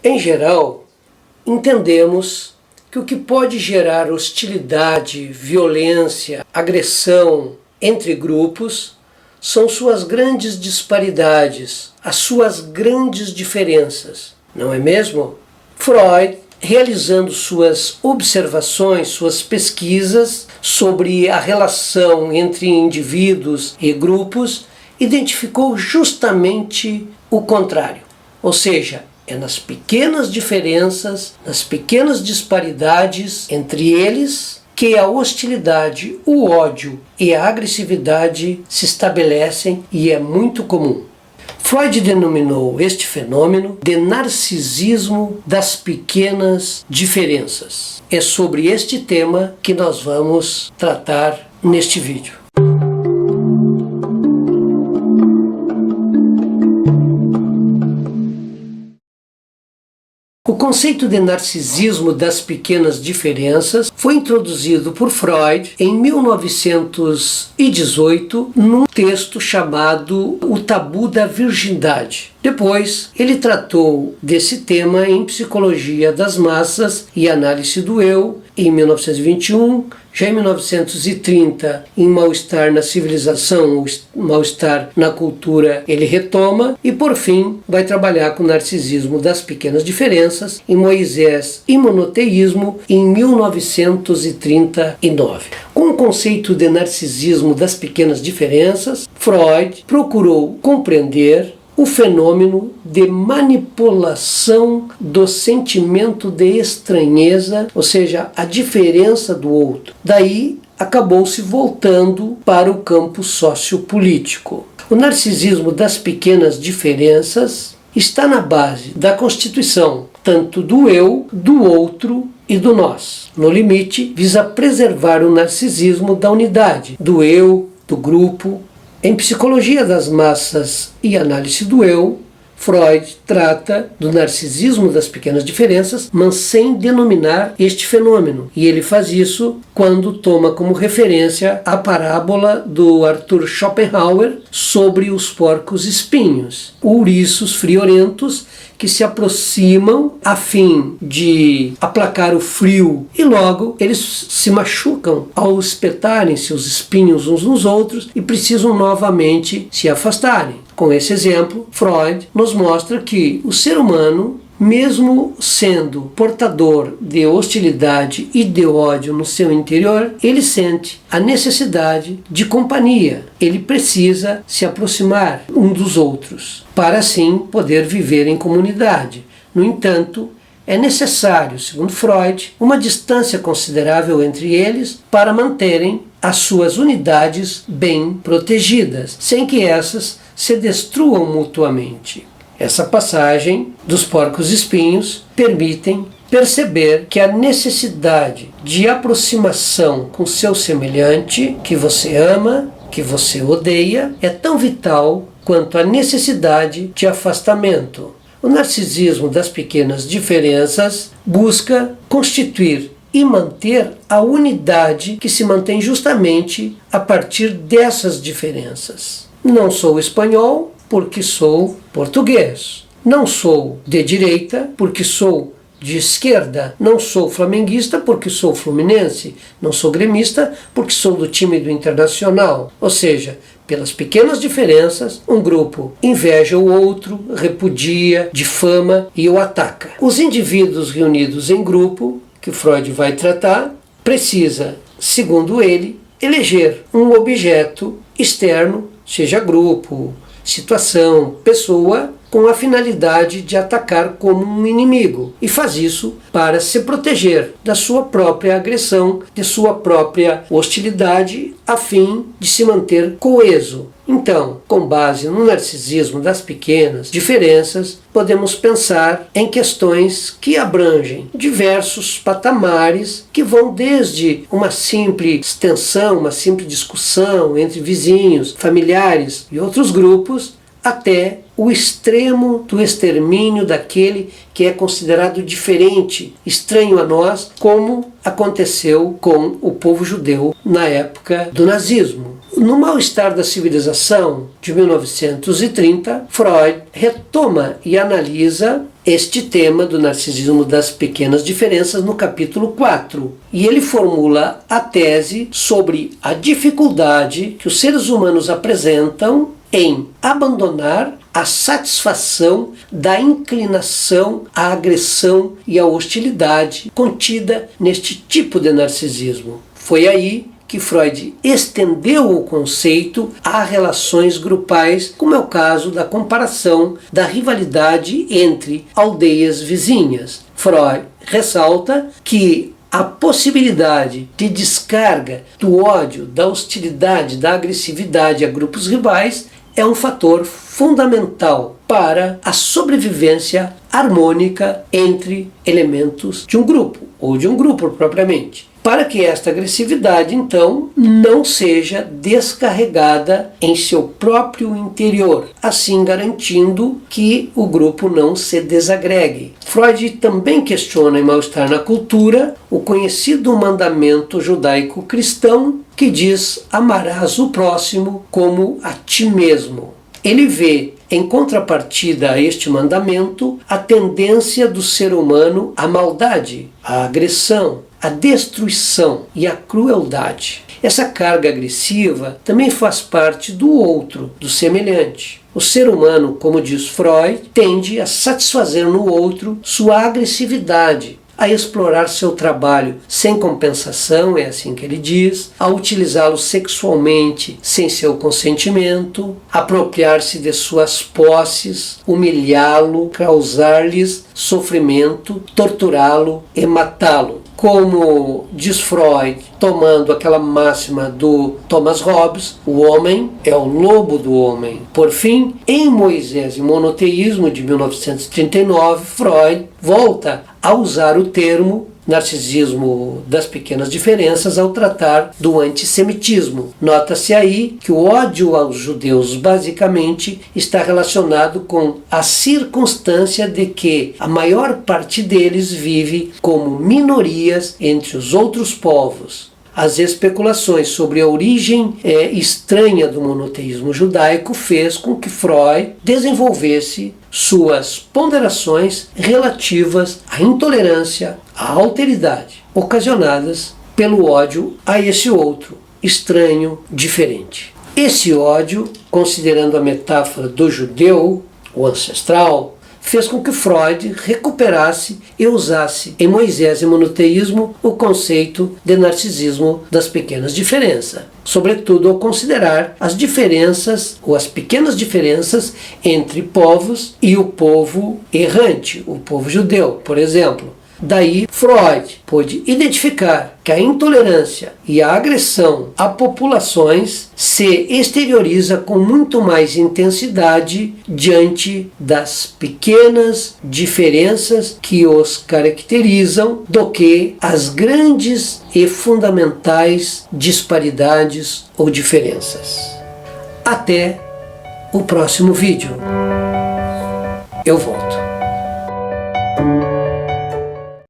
Em geral, entendemos que o que pode gerar hostilidade, violência, agressão entre grupos são suas grandes disparidades, as suas grandes diferenças, não é mesmo? Freud, realizando suas observações, suas pesquisas sobre a relação entre indivíduos e grupos, identificou justamente o contrário. Ou seja, é nas pequenas diferenças, nas pequenas disparidades entre eles que a hostilidade, o ódio e a agressividade se estabelecem e é muito comum. Freud denominou este fenômeno de narcisismo das pequenas diferenças. É sobre este tema que nós vamos tratar neste vídeo. O conceito de narcisismo das pequenas diferenças foi introduzido por Freud em 1918 num texto chamado O Tabu da Virgindade. Depois, ele tratou desse tema em Psicologia das Massas e Análise do Eu, em 1921, já em 1930, em Mal-Estar na Civilização, ou Mal-Estar na Cultura, ele retoma, e por fim, vai trabalhar com o narcisismo das pequenas diferenças, em Moisés e Monoteísmo, em 1939. Com o conceito de narcisismo das pequenas diferenças, Freud procurou compreender o fenômeno de manipulação do sentimento de estranheza, ou seja, a diferença do outro. Daí acabou se voltando para o campo sociopolítico. O narcisismo das pequenas diferenças está na base da constituição tanto do eu, do outro e do nós. No limite, visa preservar o narcisismo da unidade, do eu, do grupo. Em Psicologia das Massas e Análise do Eu, Freud trata do narcisismo das pequenas diferenças, mas sem denominar este fenômeno. E ele faz isso quando toma como referência a parábola do Arthur Schopenhauer sobre os porcos espinhos, ouriços friorentos que se aproximam a fim de aplacar o frio e logo eles se machucam ao espetarem seus espinhos uns nos outros e precisam novamente se afastarem. Com esse exemplo, Freud nos mostra que o ser humano, mesmo sendo portador de hostilidade e de ódio no seu interior, ele sente a necessidade de companhia. Ele precisa se aproximar um dos outros, para assim poder viver em comunidade. No entanto, é necessário, segundo Freud, uma distância considerável entre eles para manterem as suas unidades bem protegidas, sem que essas se destruam mutuamente. Essa passagem dos porcos espinhos permitem perceber que a necessidade de aproximação com seu semelhante, que você ama, que você odeia, é tão vital quanto a necessidade de afastamento. O narcisismo das pequenas diferenças busca constituir e manter a unidade que se mantém justamente a partir dessas diferenças. Não sou espanhol porque sou português. Não sou de direita porque sou de esquerda. Não sou flamenguista porque sou fluminense. Não sou gremista porque sou do time do Internacional. Ou seja, pelas pequenas diferenças, um grupo inveja o outro, repudia, difama e o ataca. Os indivíduos reunidos em grupo, que Freud vai tratar, precisa, segundo ele, eleger um objeto externo, seja grupo, situação, pessoa, com a finalidade de atacar como um inimigo, e faz isso para se proteger da sua própria agressão, de sua própria hostilidade, a fim de se manter coeso. Então, com base no narcisismo das pequenas diferenças, podemos pensar em questões que abrangem diversos patamares que vão desde uma simples tensão, uma simples discussão entre vizinhos, familiares e outros grupos, até o extremo do extermínio daquele que é considerado diferente, estranho a nós, como aconteceu com o povo judeu na época do nazismo. No Mal-Estar da Civilização, de 1930, Freud retoma e analisa este tema do narcisismo das pequenas diferenças no capítulo 4. E ele formula a tese sobre a dificuldade que os seres humanos apresentam em abandonar a satisfação da inclinação à agressão e à hostilidade contida neste tipo de narcisismo. Foi aí que Freud estendeu o conceito a relações grupais, como é o caso da comparação da rivalidade entre aldeias vizinhas. Freud ressalta que a possibilidade de descarga do ódio, da hostilidade, da agressividade a grupos rivais é um fator fundamental para a sobrevivência harmônica entre elementos de um grupo, ou de um grupo propriamente. Para que esta agressividade, então, não seja descarregada em seu próprio interior, assim garantindo que o grupo não se desagregue. Freud também questiona em Mal-Estar na Cultura o conhecido mandamento judaico-cristão que diz: amarás o próximo como a ti mesmo. Ele vê, em contrapartida a este mandamento, a tendência do ser humano à maldade, à agressão, à destruição e à crueldade. Essa carga agressiva também faz parte do outro, do semelhante. O ser humano, como diz Freud, tende a satisfazer no outro sua agressividade, a explorar seu trabalho sem compensação, é assim que ele diz, a utilizá-lo sexualmente sem seu consentimento, apropriar-se de suas posses, humilhá-lo, causar-lhes sofrimento, torturá-lo e matá-lo. Como diz Freud, tomando aquela máxima do Thomas Hobbes, o homem é o lobo do homem. Por fim, em Moisés e Monoteísmo, de 1939, Freud volta a usar o termo narcisismo das pequenas diferenças ao tratar do antissemitismo. Nota-se aí que o ódio aos judeus basicamente está relacionado com a circunstância de que a maior parte deles vive como minorias entre os outros povos. As especulações sobre a origem estranha do monoteísmo judaico fez com que Freud desenvolvesse suas ponderações relativas à intolerância, à alteridade, ocasionadas pelo ódio a esse outro, estranho, diferente. Esse ódio, considerando a metáfora do judeu, o ancestral, fez com que Freud recuperasse e usasse em Moisés e Monoteísmo o conceito de narcisismo das pequenas diferenças, sobretudo ao considerar as diferenças ou as pequenas diferenças entre povos e o povo errante, o povo judeu, por exemplo. Daí, Freud pôde identificar que a intolerância e a agressão a populações se exterioriza com muito mais intensidade diante das pequenas diferenças que os caracterizam do que as grandes e fundamentais disparidades ou diferenças. Até o próximo vídeo. Eu volto.